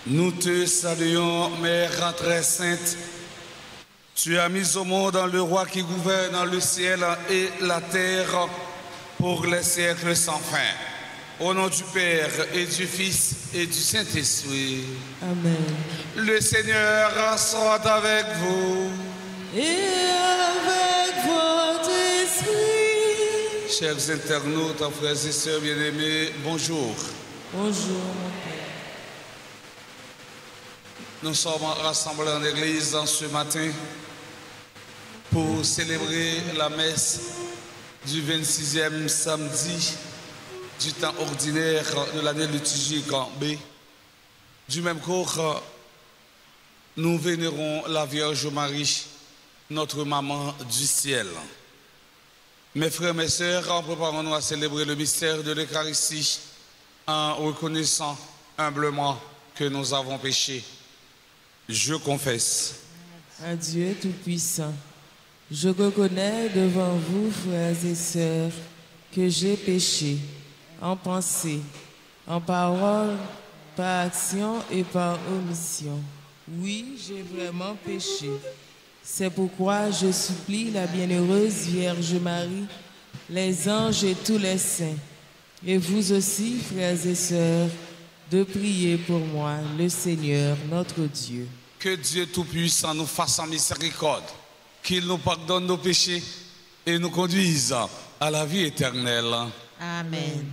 Nous te saluons, Mère très sainte. Tu as mis au monde le roi qui gouverne le ciel et la terre pour les siècles sans fin. Au nom du Père et du Fils et du Saint-Esprit. Amen. Le Seigneur soit avec vous. Et avec votre esprit. Chers internautes, frères et sœurs bien-aimés, bonjour. Bonjour, mon Père. Nous sommes rassemblés en église ce matin pour célébrer la messe du 26e samedi du temps ordinaire de l'année liturgique en B. Du même cours, nous vénérons la Vierge Marie, notre maman du ciel. Mes frères, mes sœurs, en préparant-nous à célébrer le mystère de l'Eucharistie en reconnaissant humblement que nous avons péché. Je confesse à Dieu Tout-Puissant, je reconnais devant vous, frères et sœurs, que j'ai péché en pensée, en parole, par action et par omission. Oui, j'ai vraiment péché. C'est pourquoi je supplie la bienheureuse Vierge Marie, les anges et tous les saints, et vous aussi, frères et sœurs, de prier pour moi, le Seigneur, notre Dieu. Que Dieu Tout-Puissant nous fasse en miséricorde, qu'il nous pardonne nos péchés et nous conduise à la vie éternelle. Amen.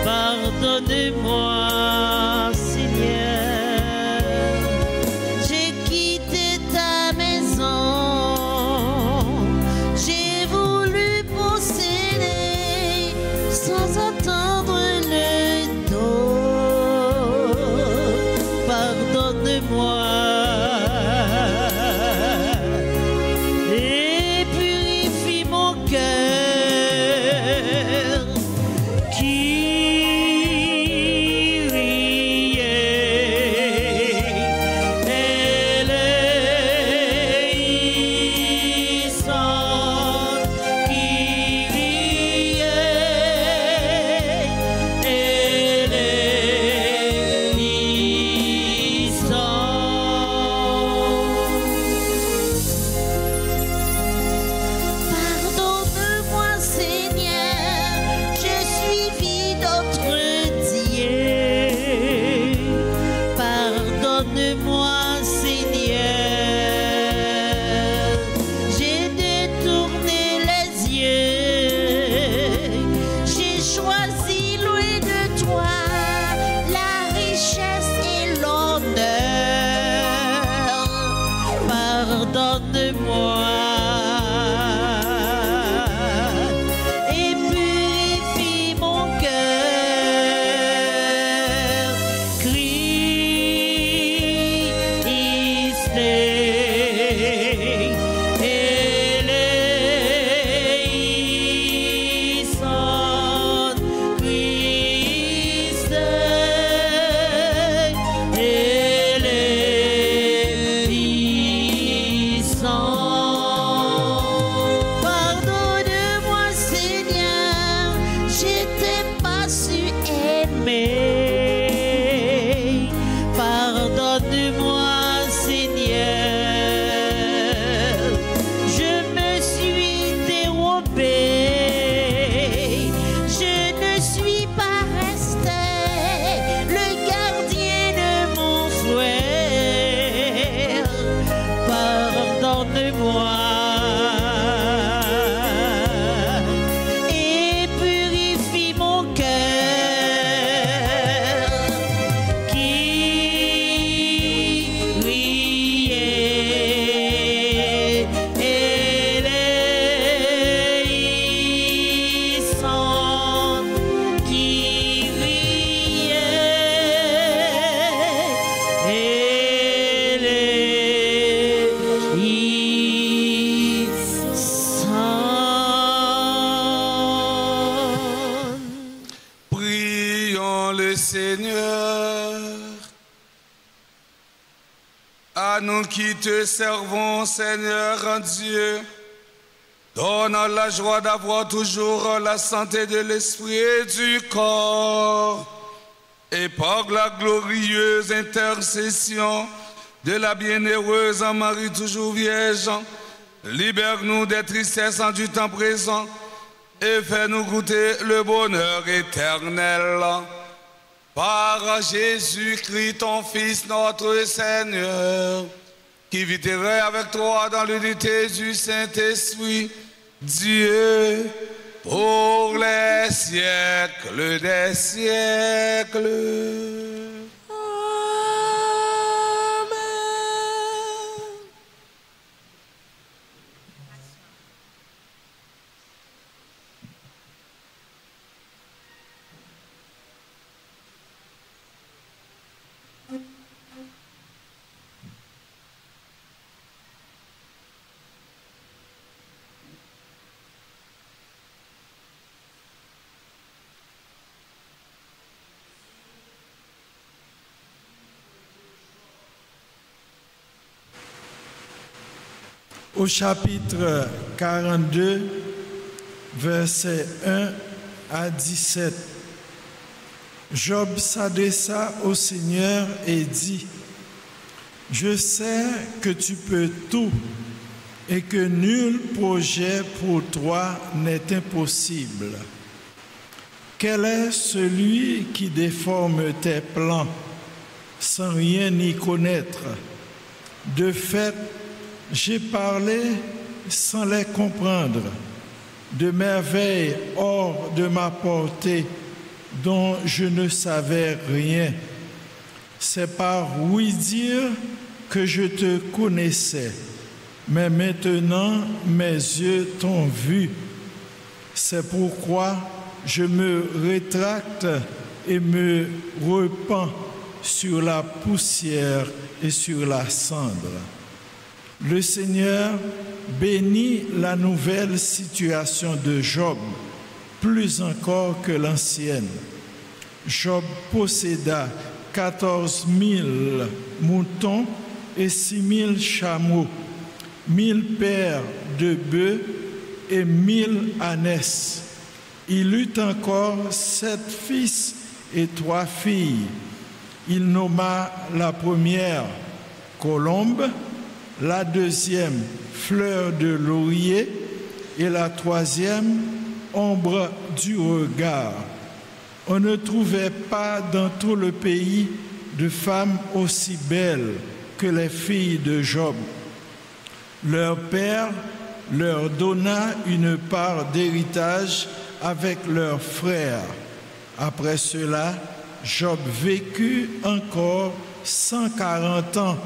Pardonnez-moi, Seigneur, j'ai quitté ta maison, j'ai voulu posséder sans attendre le dos. Pardonne-moi et purifie mon cœur qui À nous qui te servons, Seigneur Dieu, donne la joie d'avoir toujours la santé de l'esprit et du corps, et par la glorieuse intercession de la bienheureuse Marie toujours vierge, libère-nous des tristesses du temps présent et fais-nous goûter le bonheur éternel. Par Jésus-Christ, ton Fils, notre Seigneur, qui vit et règne avec toi dans l'unité du Saint-Esprit, Dieu, pour les siècles des siècles. Au chapitre 42, versets 1 à 17, Job s'adressa au Seigneur et dit, « Je sais que tu peux tout et que nul projet pour toi n'est impossible. Quel est celui qui déforme tes plans sans rien y connaître? De fait, j'ai parlé sans les comprendre, de merveilles hors de ma portée dont je ne savais rien. C'est par oui-dire que je te connaissais, mais maintenant mes yeux t'ont vu. C'est pourquoi je me rétracte et me repens sur la poussière et sur la cendre. Le Seigneur bénit la nouvelle situation de Job, plus encore que l'ancienne. Job posséda 14 000 moutons et 6 000 chameaux, 1000 paires de bœufs et 1000 ânesses. Il eut encore 7 fils et 3 filles. Il nomma la première Colombe, la deuxième fleur de laurier et la troisième ombre du regard. On ne trouvait pas dans tout le pays de femmes aussi belles que les filles de Job. Leur père leur donna une part d'héritage avec leurs frères. Après cela, Job vécut encore 140 ans.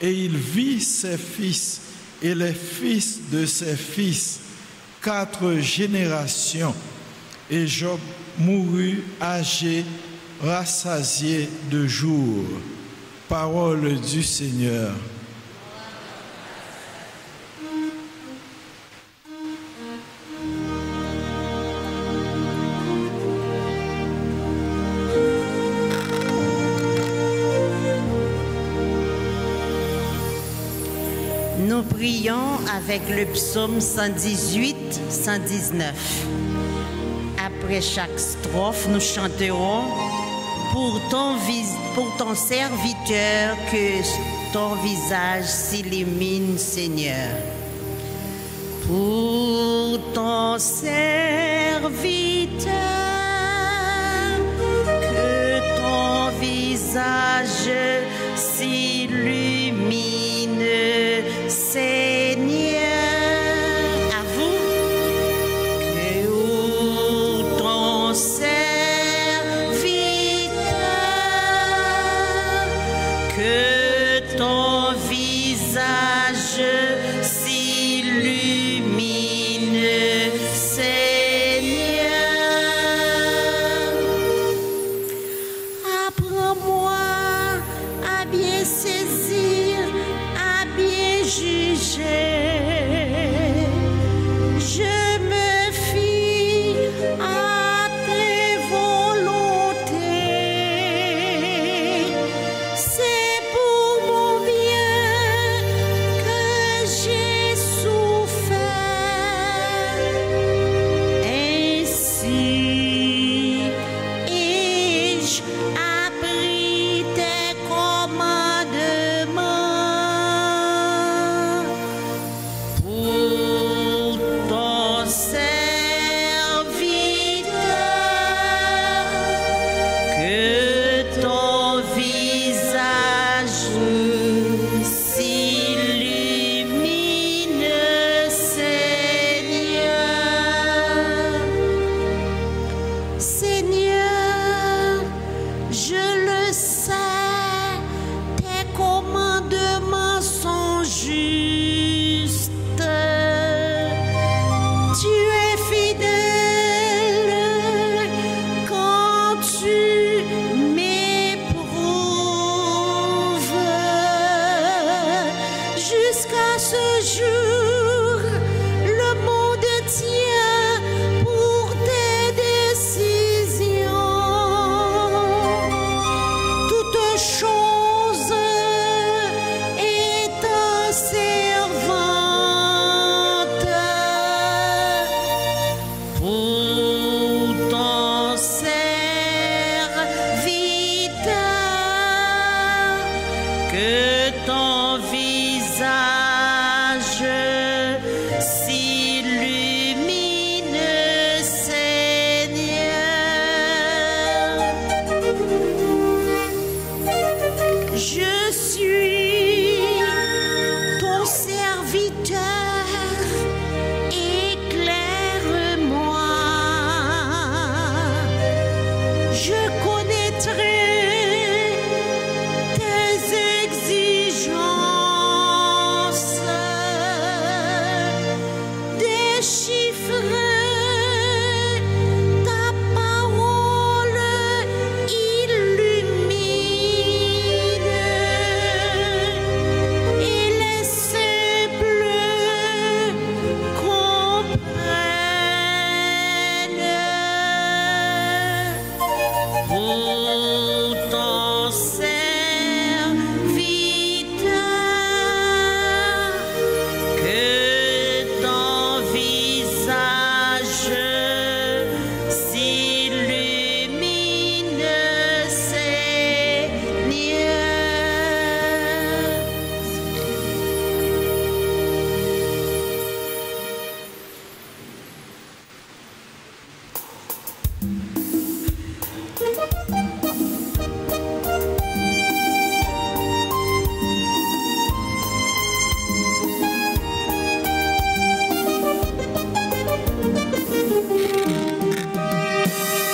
Et il vit ses fils et les fils de ses fils, 4 générations. Et Job mourut âgé, rassasié de jours. Parole du Seigneur. Nous prions avec le psaume 118-119. Après chaque strophe, nous chanterons pour ton serviteur que ton visage s'illumine, Seigneur. Pour ton serviteur que ton visage s'illumine, Seigneur. À vous que ton serviteur, que ton visage s'illumine, Seigneur. Apprends-moi à bien saisir, à bien juger. Je me fie à tes volontés. C'est pour mon bien ce jour, le monde tient pour tes décisions. Toute chose est ta servante pour ton serviteur, que ton visage s'illumine, Seigneur. Je suis ton serviteur, éclaire-moi. Je connaîtrai tes exigences, déchiffrer ta parole illumine, et les simples comprennent. Pour ton serviteur, que ton visage s'illumine, Seigneur.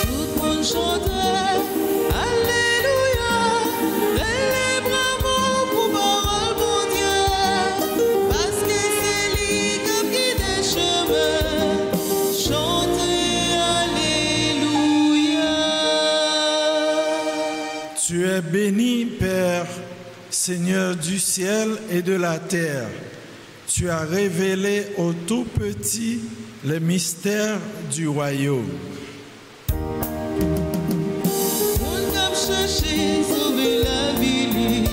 Tout le monde chanterait Alléluia, les bravos pour parole mon Dieu, parce que c'est lui qui guide les chemins. Chantez Alléluia. Tu es béni, Père, Seigneur du ciel et de la terre. Tu as révélé aux tout petits les mystères du royaume. On a cherché sauver la vie, lui.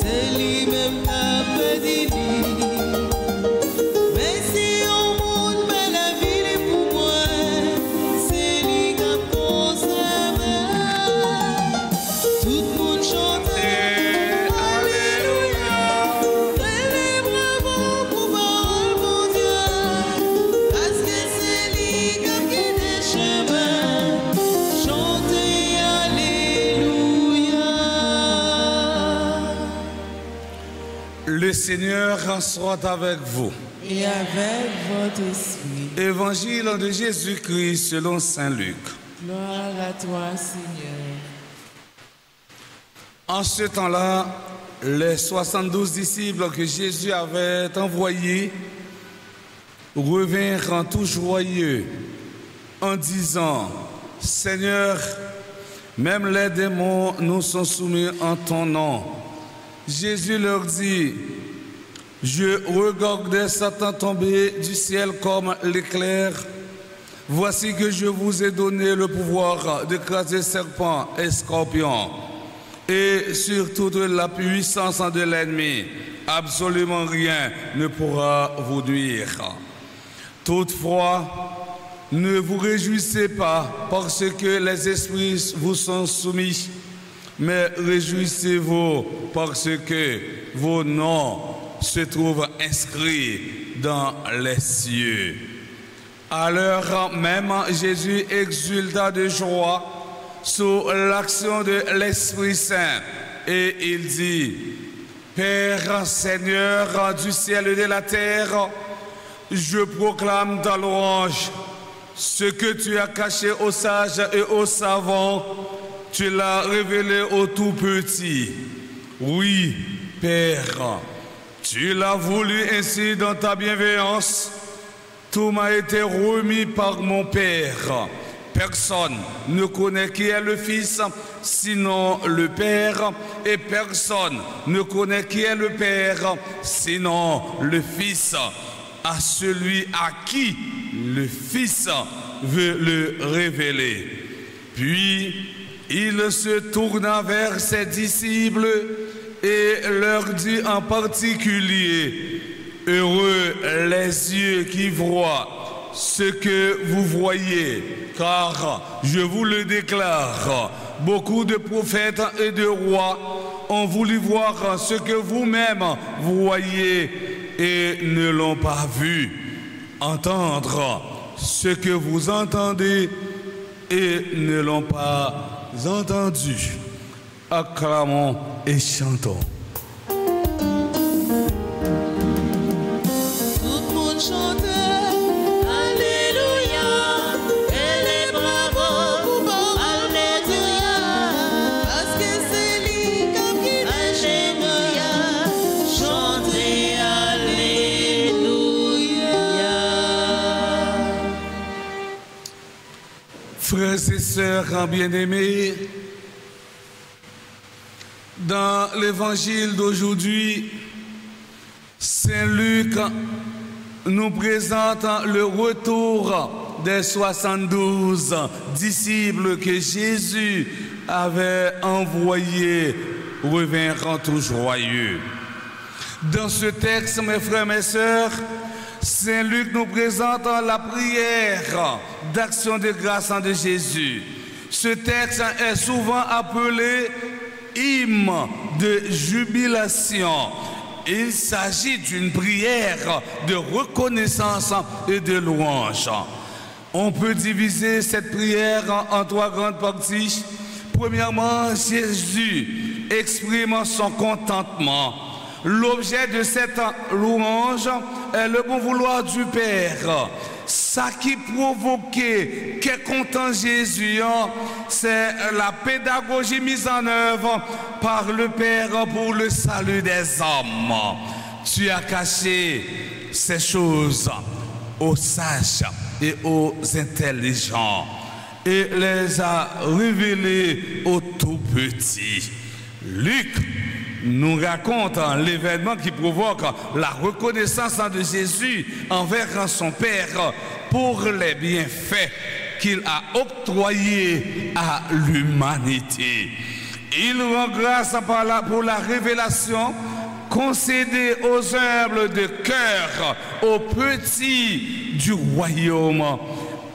C'est lui-même qui a prédit. Mais si au monde, mais la ville est pour moi, c'est lui qui a conservé. Tout le monde chantait Alléluia, les bravos pour parole mon Dieu, parce que c'est lui qui a guidé les chemins. Chantez Alléluia. Le Seigneur soit avec vous. Et avec votre esprit. Évangile de Jésus-Christ selon Saint Luc. Gloire à toi, Seigneur. En ce temps-là, les 72 disciples que Jésus avait envoyés revinrent tout joyeux en disant: Seigneur, même les démons nous sont soumis en ton nom. Jésus leur dit: Je regardais Satan tomber du ciel comme l'éclair. Voici que je vous ai donné le pouvoir d'écraser serpents et scorpions et sur toute la puissance de l'ennemi. Absolument rien ne pourra vous nuire. Toutefois, ne vous réjouissez pas parce que les esprits vous sont soumis, mais réjouissez-vous parce que vos noms se trouvent inscrits dans les cieux. À l'heure même, Jésus exulta de joie sous l'action de l'Esprit Saint et il dit: Père, Seigneur du ciel et de la terre, je proclame ta louange. Ce que tu as caché aux sages et aux savants, tu l'as révélé aux tout petits. Oui, Père, tu l'as voulu ainsi dans ta bienveillance. Tout m'a été remis par mon Père. personne ne connaît qui est le Fils, sinon le Père, et personne ne connaît qui est le Père, sinon le Fils, à celui à qui le Fils veut le révéler. Puis il se tourna vers ses disciples et leur dit en particulier: heureux les yeux qui voient ce que vous voyez, car je vous le déclare, beaucoup de prophètes et de rois ont voulu voir ce que vous-même voyez et ne l'ont pas vu, entendre ce que vous entendez et ne l'ont pas entendu. Acclamons et chantons. Frères et sœurs bien-aimés, dans l'évangile d'aujourd'hui, Saint Luc nous présente le retour des 72 disciples que Jésus avait envoyés, revinrent tout joyeux. Dans ce texte, mes frères, mes sœurs, Saint Luc nous présente la prière d'action de grâce de Jésus. Ce texte est souvent appelé hymne de jubilation. Il s'agit d'une prière de reconnaissance et de louange. On peut diviser cette prière en trois grandes parties. Premièrement, Jésus exprime son contentement. L'objet de cette louange est le bon vouloir du Père. Ça qui provoquait qu'est content Jésus, c'est la pédagogie mise en œuvre par le Père pour le salut des hommes. Tu as caché ces choses aux sages et aux intelligents et les a révélées aux tout petits. Luc nous raconte l'événement qui provoque la reconnaissance de Jésus envers son Père pour les bienfaits qu'il a octroyés à l'humanité. Il rend grâce pour la révélation concédée aux humbles de cœur, aux petits du royaume.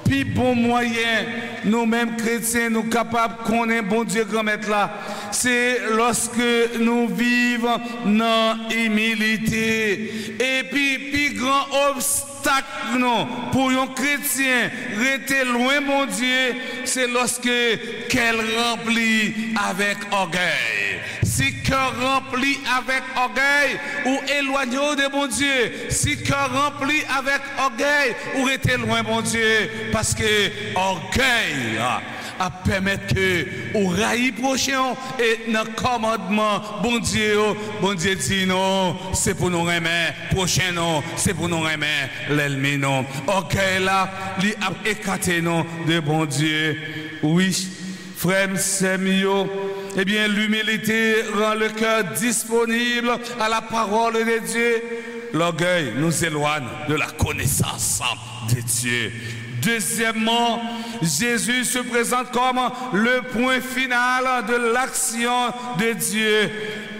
Puis bon moyen, nous-mêmes chrétiens, nous capables de connaître bon Dieu grand maître là, c'est lorsque nous vivons dans l'humilité. Et puis grand obstacle non, pour un chrétien rester loin mon Dieu, c'est lorsque qu'elle remplit avec orgueil. Si cœur rempli avec orgueil ou éloigné de mon Dieu, si cœur rempli avec orgueil ou rester loin mon Dieu, parce que orgueil à permettre que au raï prochain et dans commandement bon Dieu dit non, c'est pour nous aimer prochain non, c'est pour nous aimer l'ennemi non. Orgueil là, lui a écarté non de bon Dieu. Oui, frère Semio, eh bien l'humilité rend le cœur disponible à la parole de Dieu. L'orgueil nous éloigne de la connaissance de Dieu. Deuxièmement, Jésus se présente comme le point final de l'action de Dieu.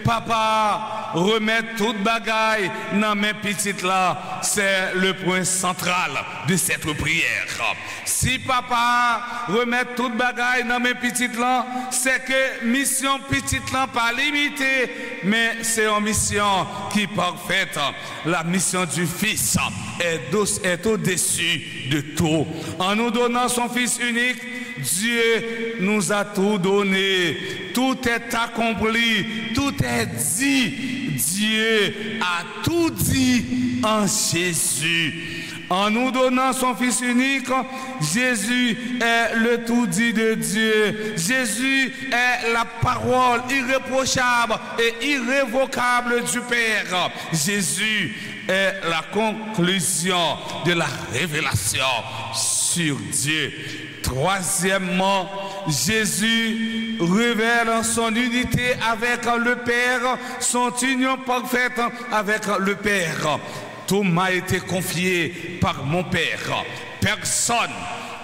Papa, remettre toute bagaille dans mes petites là, c'est le point central de cette prière. Si papa remettre toute bagaille dans mes petites là, c'est que mission petite là pas limitée, mais c'est une mission qui est parfaite. La mission du Fils est au-dessus de tout. En nous donnant son Fils unique, Dieu nous a tout donné. Tout est accompli, tout est dit. Dieu a tout dit en Jésus. En nous donnant son Fils unique, Jésus est le tout dit de Dieu. Jésus est la parole irréprochable et irrévocable du Père. Jésus est la conclusion de la révélation sur Dieu. troisièmement, Jésus révèle son unité avec le Père, son union parfaite avec le Père. Tout m'a été confié par mon Père. Personne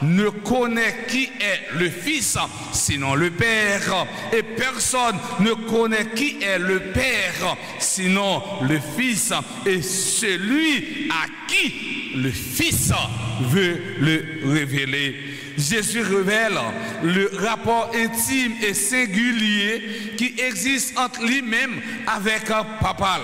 ne connaît qui est le Fils, sinon le Père. Et personne ne connaît qui est le Père, sinon le Fils. Et celui à qui le Fils veut le révéler. Jésus révèle le rapport intime et singulier qui existe entre lui-même avec Papa.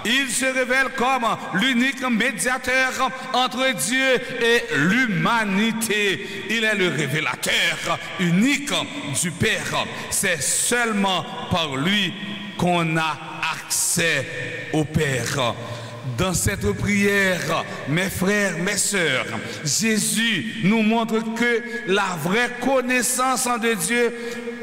Il se révèle comme l'unique médiateur entre Dieu et l'humanité. Il est le révélateur unique du Père. C'est seulement par lui qu'on a accès au Père. Dans cette prière, mes frères, mes sœurs, Jésus nous montre que la vraie connaissance de Dieu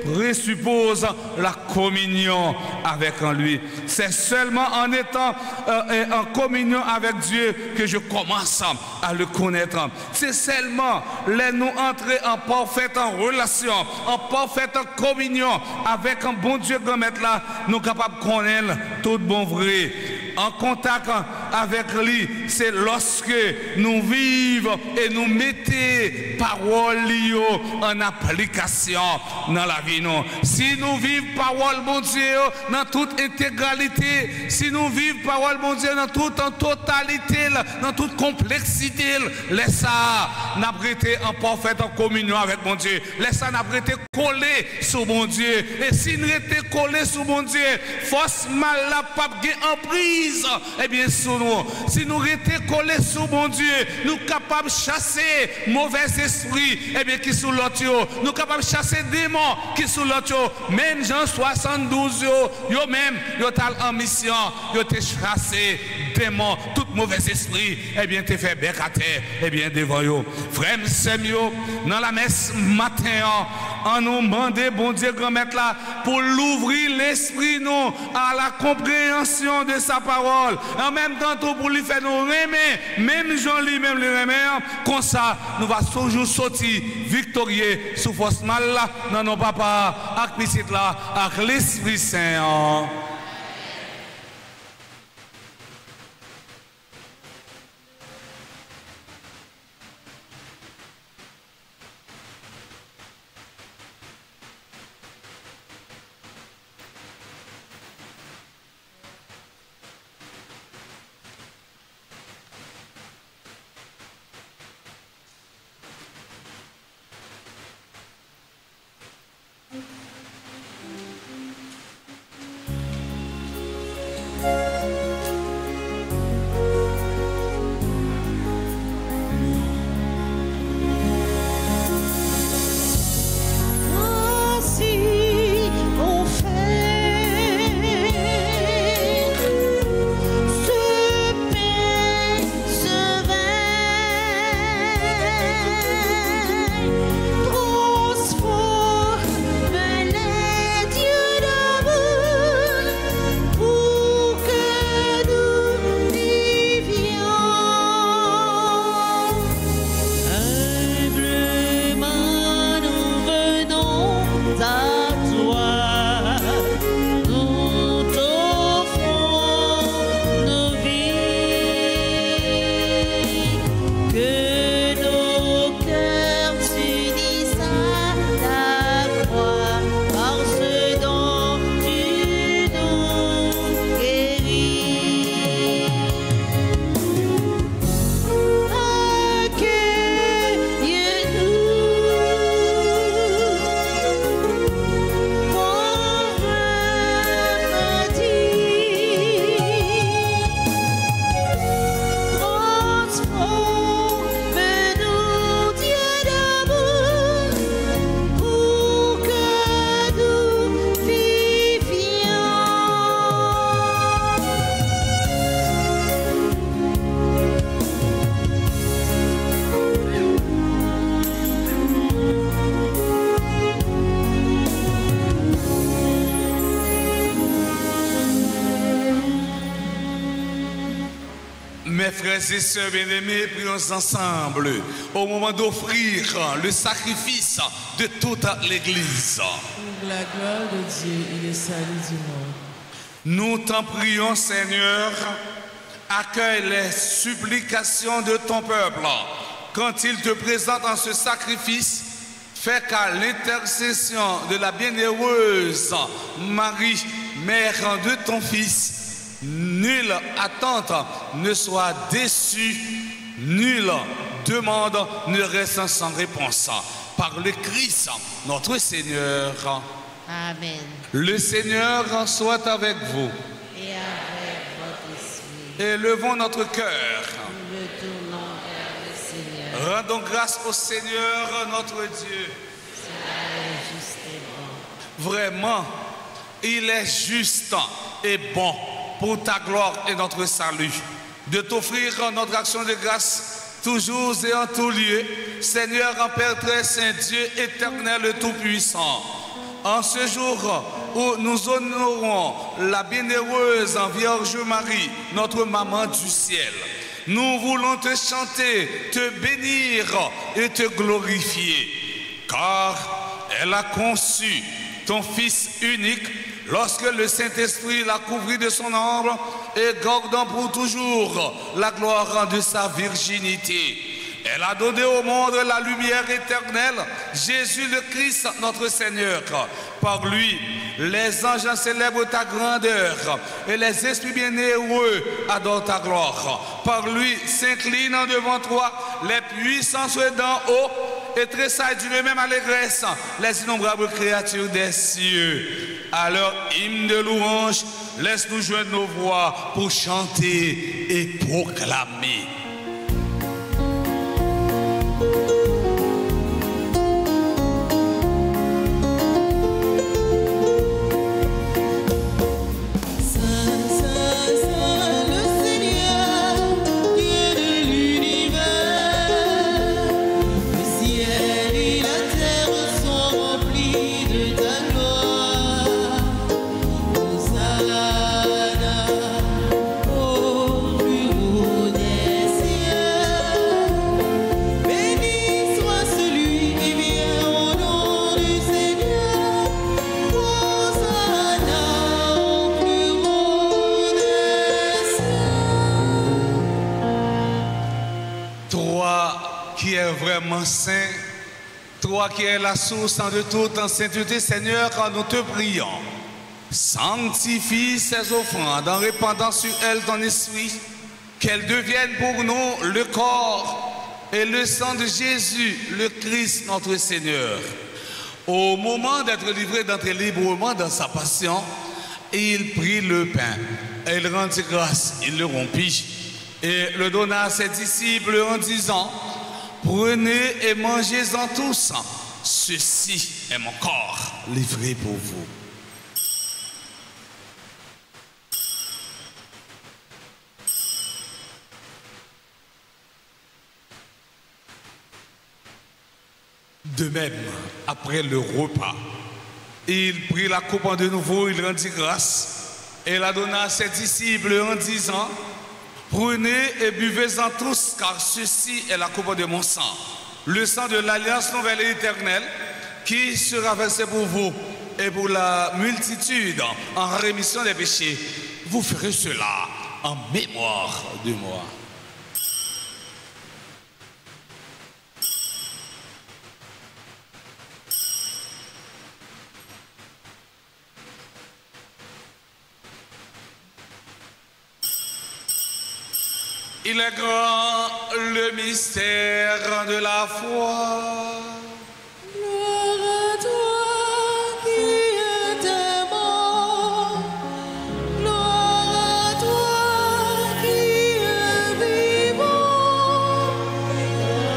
présuppose la communion avec lui. C'est seulement en étant en communion avec Dieu que je commence à le connaître. C'est seulement les nous entrer en parfaite relation, en parfaite communion avec un bon Dieu comme être là, nous sommes capables de connaître tout bon vrai. En contact avec lui, c'est lorsque nous vivons et nous mettons parole en application dans la vie. Si nous vivons parole bon Dieu dans toute intégralité, si nous vivons parole bon Dieu dans toute en totalité, dans toute complexité, laisse ça nous été en parfaite communion avec mon Dieu. Laisse ça nous été collé sur mon Dieu. Et si nous étions collés sur mon Dieu, force mal la pape en prise. Eh bien, sur nous, si nous étions collés sur mon Dieu, nous sommes capables de chasser mauvais esprits, eh bien, qui sont l'autre, nous sommes capables de chasser démons qui sont l'autre. Même Jean 72, yo même, yo tal en mission, yo te chassé démons, tout mauvais esprit, eh bien, te fait bec à terre, eh bien, devant yo. Frère, Semio, dans la messe matin, on nous demande, bon Dieu, grand-maître là, pour l'ouvrir l'esprit, nous, à la compréhension de sa parole. En même temps, tout pour lui faire nous remettre, même Jean lui-même le remettre, comme ça, nous va toujours sortir victorieux sous force mal là, dans nos papas, avec petite là, avec l'Esprit Saint. Mes frères et sœurs bien-aimés, prions ensemble au moment d'offrir le sacrifice de toute l'Église. Pour la gloire de Dieu et le salut du monde. Nous t'en prions, Seigneur, accueille les supplications de ton peuple. Quand il te présente en ce sacrifice, fais qu'à l'intercession de la bienheureuse Marie, mère de ton Fils, nulle attente ne soit déçue, nulle demande ne reste sans réponse. Par le Christ, notre Seigneur. Amen. Le Seigneur soit avec vous. Et avec votre esprit, Élevons notre cœur. nous le tournons vers le Seigneur. Rendons grâce au Seigneur notre Dieu. Cela est juste et bon. Vraiment, il est juste et bon pour ta gloire et notre salut de t'offrir notre action de grâce toujours et en tout lieu, Seigneur, en Père très saint, Dieu éternel et tout-puissant. En ce jour où nous honorons la bienheureuse Vierge Marie, notre maman du ciel, nous voulons te chanter, te bénir et te glorifier, car elle a conçu ton Fils unique lorsque le Saint-Esprit l'a couvert de son ombre et gardant pour toujours la gloire de sa virginité. Elle a donné au monde la lumière éternelle, Jésus le Christ, notre Seigneur. Par lui, les anges célèbrent ta grandeur et les esprits bienheureux adorent ta gloire. Par lui s'inclinent devant toi les puissances d'en haut et tressaillent d'une même allégresse les innombrables créatures des cieux. À leur hymne de louange, laisse-nous joindre nos voix pour chanter et proclamer. Vraiment saint, toi qui es la source de toute en sainteté, Seigneur, nous te prions. Sanctifie ces offrandes en répandant sur elles ton esprit, qu'elles deviennent pour nous le corps et le sang de Jésus, le Christ, notre Seigneur. Au moment d'être livré d'entrer librement dans sa passion, il prit le pain, et il rendit grâce, il le rompit et le donna à ses disciples en disant: prenez et mangez-en tous. Ceci est mon corps livré pour vous. De même, après le repas, il prit la coupe de nouveau, il rendit grâce et la donna à ses disciples en disant: prenez et buvez-en tous, car ceci est la coupe de mon sang, le sang de l'alliance nouvelle et éternelle, qui sera versé pour vous et pour la multitude en rémission des péchés. Vous ferez cela en mémoire de moi. Il est grand le mystère de la foi. Gloire à toi qui es mort. Gloire à toi qui es vivant.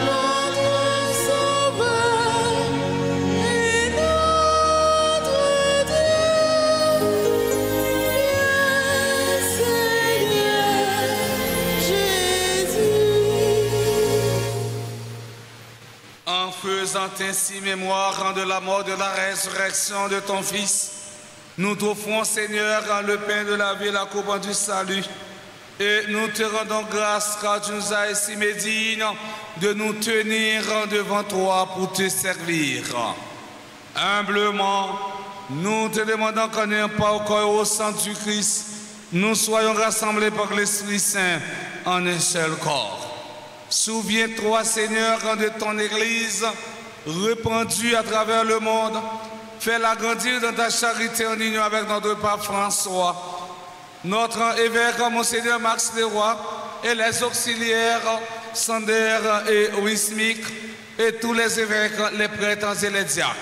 Notre Sauveur et notre Dieu. En faisant ainsi mémoire de la mort, de la résurrection de ton Fils, nous t'offrons, Seigneur, le pain de la vie et la coupe du salut. Et nous te rendons grâce car tu nous as estimé dignes de nous tenir devant toi pour te servir. Humblement, nous te demandons qu'en n'ayant pas au corps et au sang du Christ, nous soyons rassemblés par l'Esprit Saint en un seul corps. Souviens-toi, Seigneur, de ton Église répandue à travers le monde. Fais-la grandir dans ta charité en union avec notre pape François, notre évêque, Monseigneur Max Leroy, et les auxiliaires, Sander et Wismik, et tous les évêques, les prêtres et les diacres.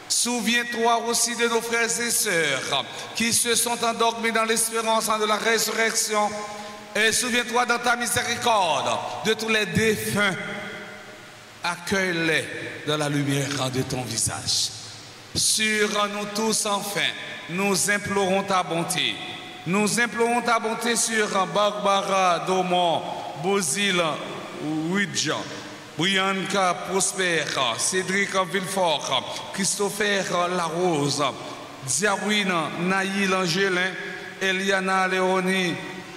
Souviens-toi aussi de nos frères et sœurs qui se sont endormis dans l'espérance de la résurrection. Et souviens-toi dans ta miséricorde de tous les défunts. Accueille-les dans la lumière de ton visage. Sur nous tous, enfin, nous implorons ta bonté. Nous implorons ta bonté sur Barbara Domon, Bozil Ouidja, Brianka Prosper, Cédric Villefort, Christopher Larose, Diawine Naïl Angelin, Eliana Léonie,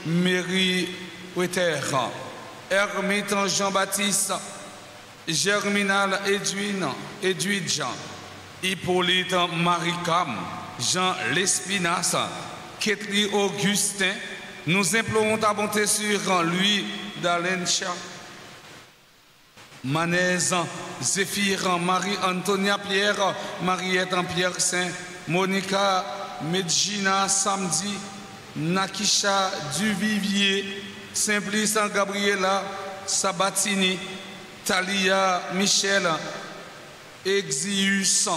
Mary Wetter, Hermite Jean-Baptiste, Germinal Edwidja, Hippolyte Maricam, Jean Lespinasse, Ketri Augustin. Nous implorons ta bonté sur lui, Dalencha, Manez, Zéphir, Marie-Antonia Pierre, Mariette Pierre Saint, Monica Medjina Samedi, Nakisha Duvivier, Simplice Gabriela Sabatini, Talia Michel, Exius,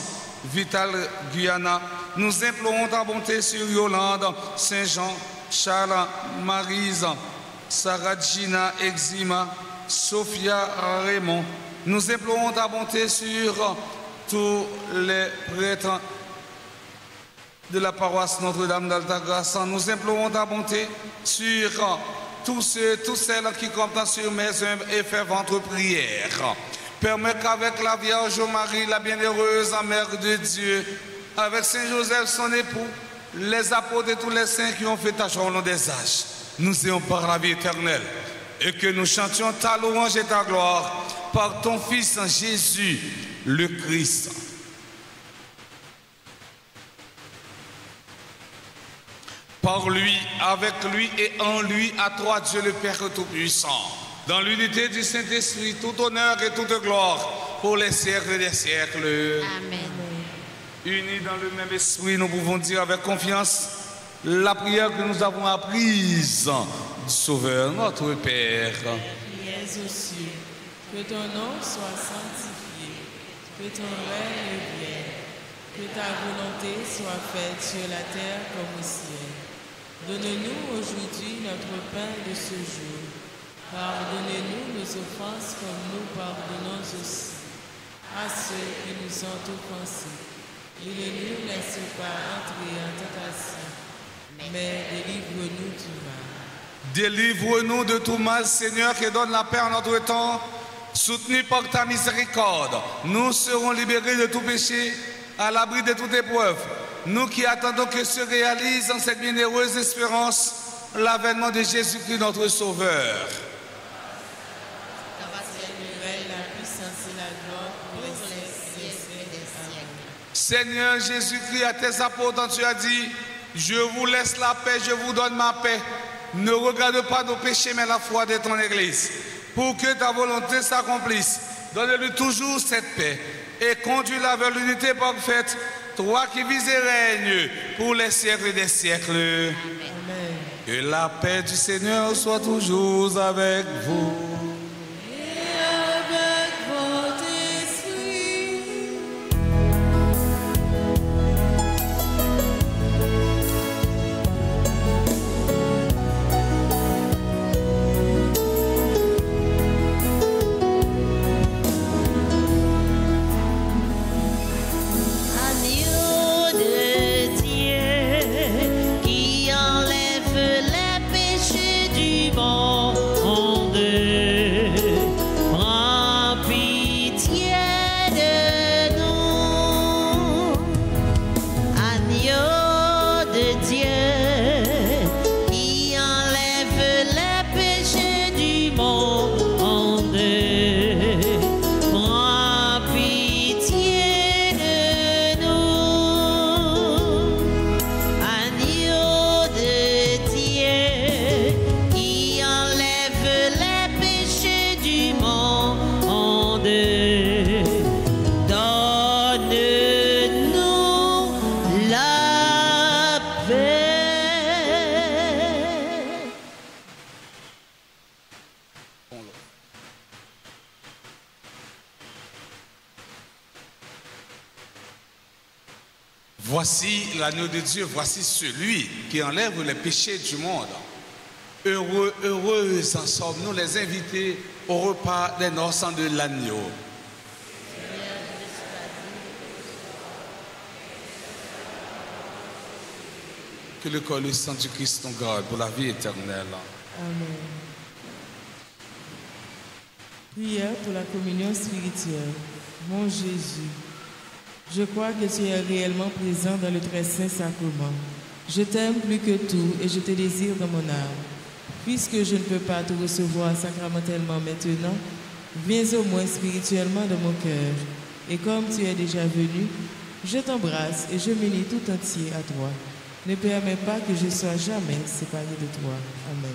Vital Guyana. Nous implorons ta bonté sur Yolande, Saint-Jean, Charles, Maryse, Sarah-Gina Exima, Sophia Raymond. Nous implorons ta bonté sur tous les prêtres de la paroisse Notre-Dame d'Altagrace. Nous implorons ta bonté sur tous celles qui comptent sur mes humbles et ferventes prières. Permets qu'avec la Vierge Marie, la bienheureuse Mère de Dieu, avec Saint Joseph, son époux, les apôtres et tous les saints qui ont fait tâche au long des âges, nous ayons par la vie éternelle et que nous chantions ta louange et ta gloire par ton Fils Jésus, le Christ. Par lui, avec lui et en lui, à toi, Dieu le Père Tout-Puissant, dans l'unité du Saint-Esprit, tout honneur et toute gloire pour les siècles des siècles. Amen. Unis dans le même esprit, nous pouvons dire avec confiance la prière que nous avons apprise du Sauveur, notre Père. Qui es aux cieux, que ton nom soit sanctifié, que ton règne vienne, que ta volonté soit faite sur la terre comme au ciel. Donne-nous aujourd'hui notre pain de ce jour. Pardonnez-nous nos offenses comme nous pardonnons aussi à ceux qui nous ont offensés. Et ne nous laisse pas entrer en tentation, mais délivre-nous du mal. Délivre-nous de tout mal, Seigneur, qui donne la paix en notre temps. Soutenu par ta miséricorde, nous serons libérés de tout péché, à l'abri de toute épreuve. Nous qui attendons que se réalise en cette bienheureuse espérance l'avènement de Jésus-Christ, notre Sauveur. Seigneur Jésus-Christ, à tes apôtres, tu as dit, je vous laisse la paix, je vous donne ma paix. Ne regarde pas nos péchés, mais la foi de ton Église. Pour que ta volonté s'accomplisse, donne-lui toujours cette paix et conduis-la vers l'unité parfaite, toi qui vis et règnes pour les siècles des siècles. Amen. Que la paix du Seigneur soit toujours avec vous. Et avec votre esprit. Agneau de Dieu qui enlève les péchés du monde, prends pitié de nous. Agneau de Dieu qui enlève Voici l'agneau de Dieu, voici celui qui enlève les péchés du monde. Heureux, heureuses en sommes-nous les invités au repas des noces de l'agneau. Que le corps et le sang du Christ nous garde pour la vie éternelle. Amen. Prière pour la communion spirituelle. Mon Jésus, je crois que tu es réellement présent dans le très saint sacrement. Je t'aime plus que tout et je te désire dans mon âme. Puisque je ne peux pas te recevoir sacramentellement maintenant, viens au moins spirituellement dans mon cœur. Et comme tu es déjà venu, je t'embrasse et je m'unis tout entier à toi. Ne permets pas que je sois jamais séparé de toi. Amen.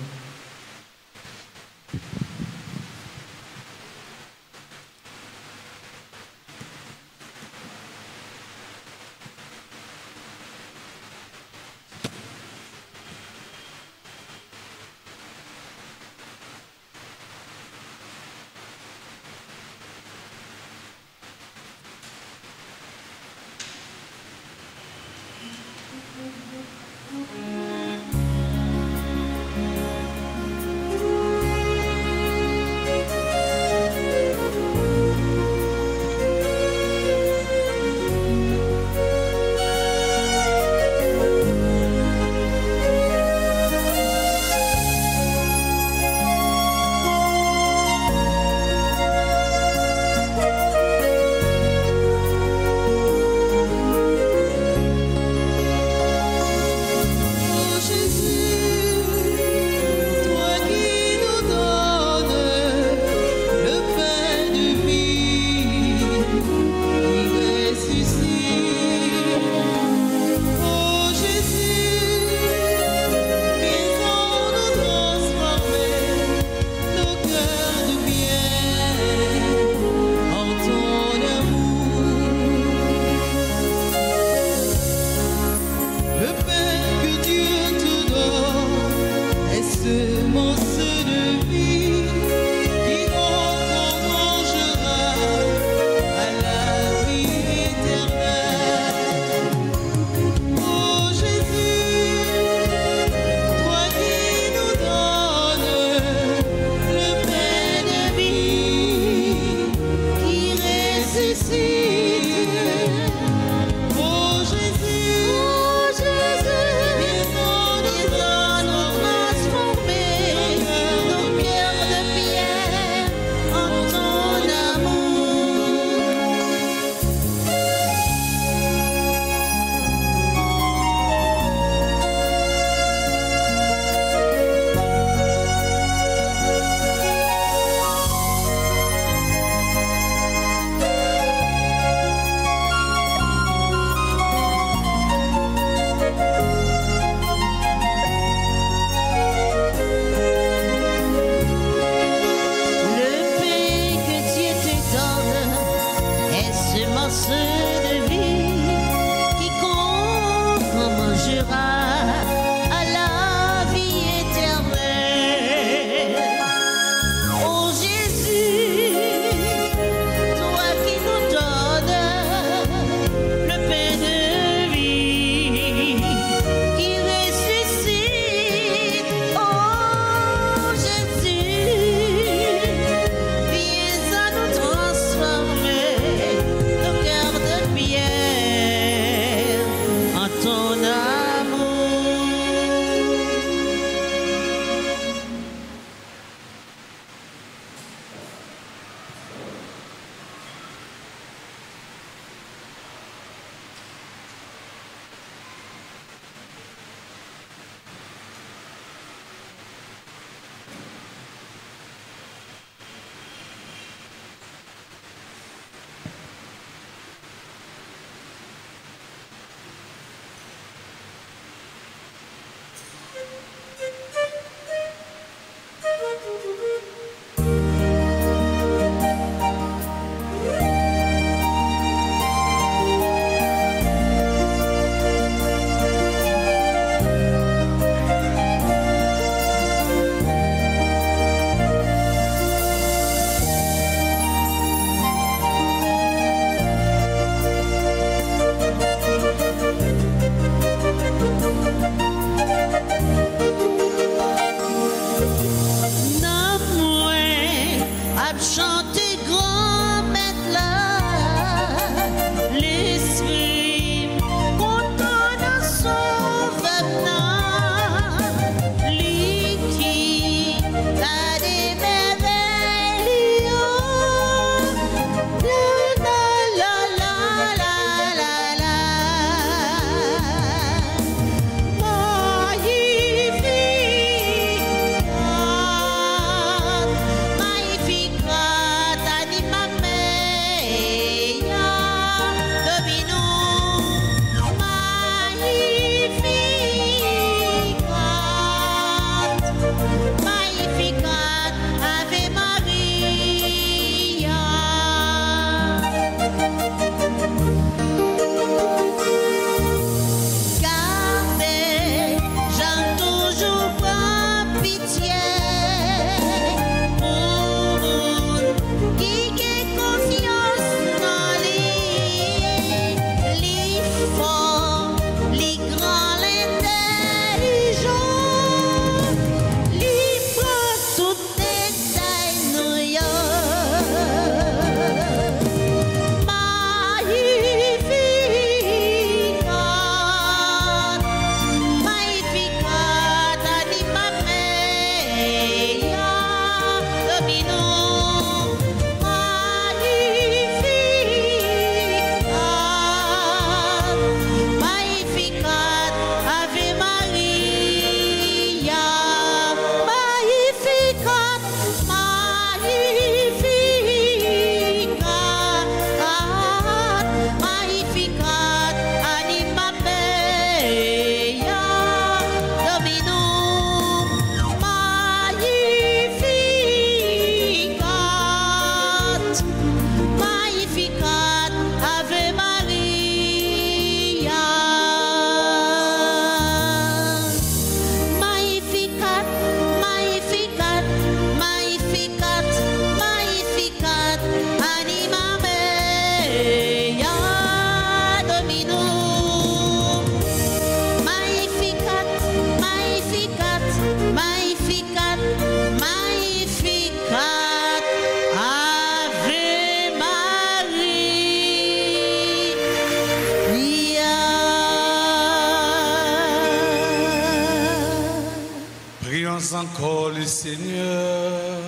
parole du Seigneur.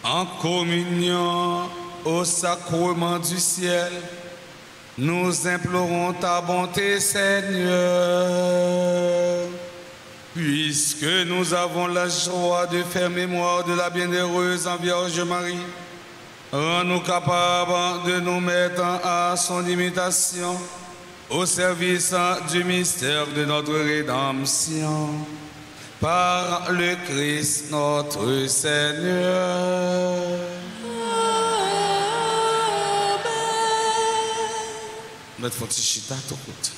En communion au sacrement du ciel, nous implorons ta bonté, Seigneur. Puisque nous avons la joie de faire mémoire de la bienheureuse Vierge Marie, rends-nous capables de nous mettre à son imitation au service du mystère de notre rédemption. Par le Christ notre Seigneur. Mettre votre chita tout côté.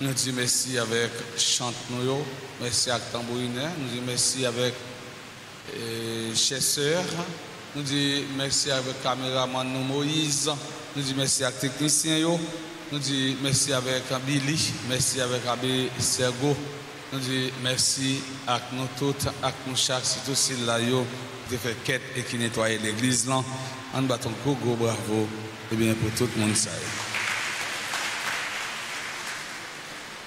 Nous disons merci avec chante nous, merci avec tambourinaire, nous disons merci avec chers sœurs, nous disons merci avec caméraman nous Moïse, nous disons merci avec technicien yo, nous disons merci avec Billy, merci avec Abbé Sergo, nous disons merci avec nous toutes, avec nous chaque, surtout si là yo qui fait quête et qui nettoie l'église là, en bâton gros bravo et bien pour tout le monde ça.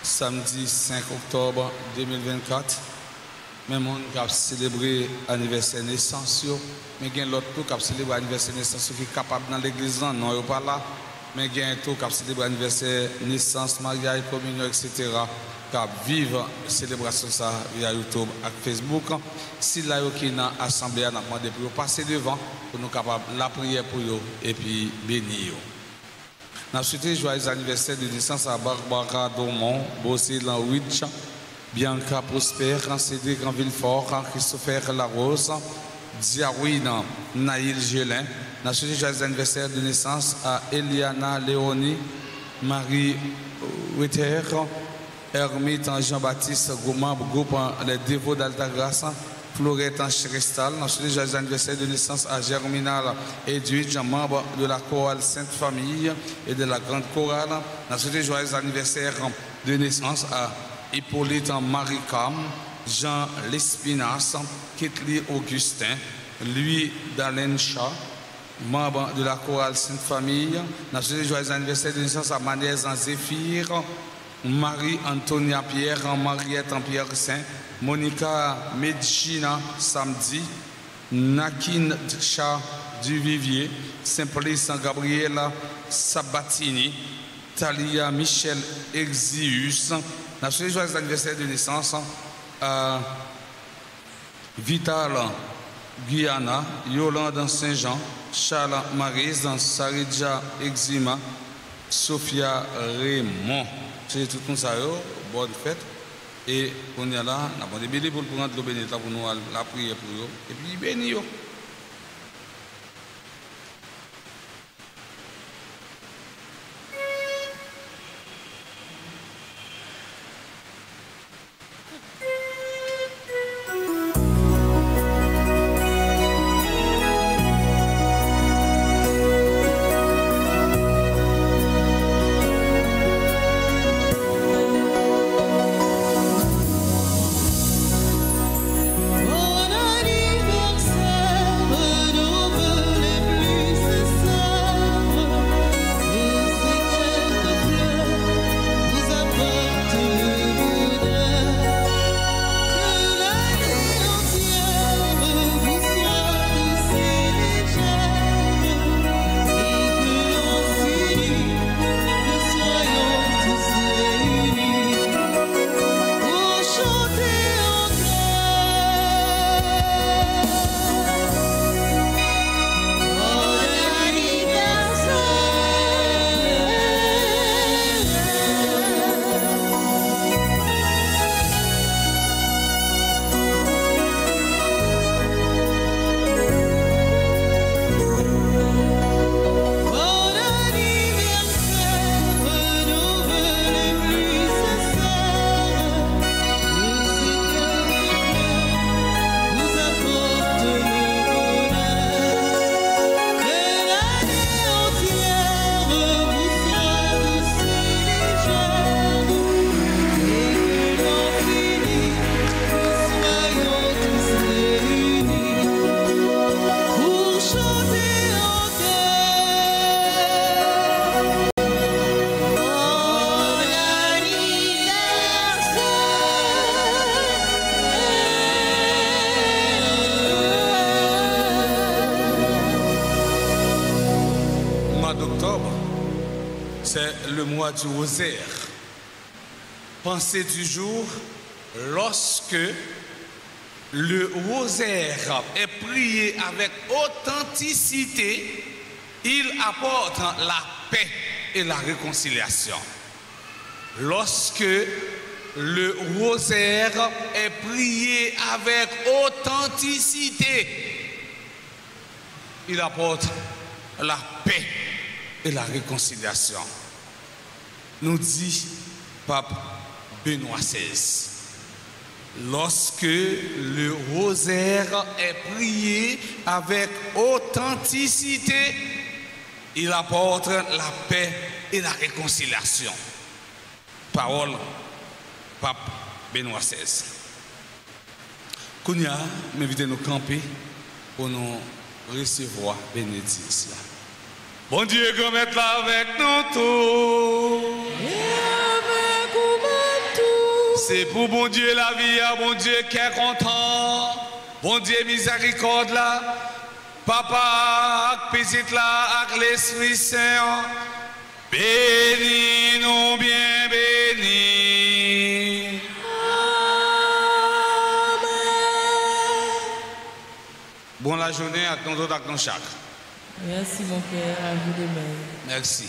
Samedi 5 octobre 2024, même on a célébré l'anniversaire de naissance, mais il y a l'autre qui a célébré l'anniversaire de naissance qui est capable dans l'église, non, il pas là, mais il y a un qui a célébré l'anniversaire de naissance, mariage, communion, etc., qui a vivre la célébration ça via YouTube et Facebook. Si là, qui est dans l'assemblée, on a demandé pour passer devant, pour nous capables la prière pour eux et puis bénir. Nous souhaitons joyeux anniversaire de naissance à Barbara Domont, Bossé Lanwich, Bianca Prosper, Cédric Villefort, Christopher Larose, Diawina Naïl Gelin. Nous souhaitons joyeux anniversaire de naissance à Eliana Léonie, Marie Witter, Hermite Jean-Baptiste Gouma, groupe Les Dévots d'Altagrace, Florette Cristal. Nous souhaitons joyeux anniversaire de naissance à Germinal Edwidge, membre de la chorale Sainte Famille et de la Grande Chorale. Nous souhaitons joyeux anniversaire de naissance à Hippolyte Maricam, Jean Lespinas, Ketli Augustin, Louis Dalencha, membre de la chorale Sainte Famille. Nous souhaitons joyeux anniversaire de naissance à Manès Zéphir, Marie-Antonia Pierre, Mariette Pierre Saint, Monica Medjina Samedi, Nakin Cha Duvivier, Simplice Gabriela Sabatini, Talia Michel Exius. Nous souhaitons joyeux anniversaire de naissance à Vital Guyana, Yolande Saint-Jean, Charles Maris, Saridja Exima, Sophia Raymond. C'est tout comme ça, bonne fête. Et on est là, on a des bénis pour prendre le béni pour nous, la prière pour eux. Et puis béni. Bon anniversaire. le mois du rosaire. Pensée du jour, lorsque le rosaire est prié avec authenticité, il apporte la paix et la réconciliation. Lorsque le rosaire est prié avec authenticité, il apporte la paix et la réconciliation. Nous dit Pape Benoît XVI. Lorsque le rosaire est prié avec authenticité, il apporte la paix et la réconciliation. Parole Pape Benoît XVI. Kounia, m'invite nous camper pour nous recevoir bénédiction. Bon Dieu, qu'on mette là avec nous tous. C'est pour bon Dieu la vie, bon Dieu qui est content. Bon Dieu miséricorde là. Papa, petite là, avec l'Esprit Saint. Bénis nous bien bénis. Amen. Bon la journée à ton chaque. Merci mon père, à vous de même. Merci.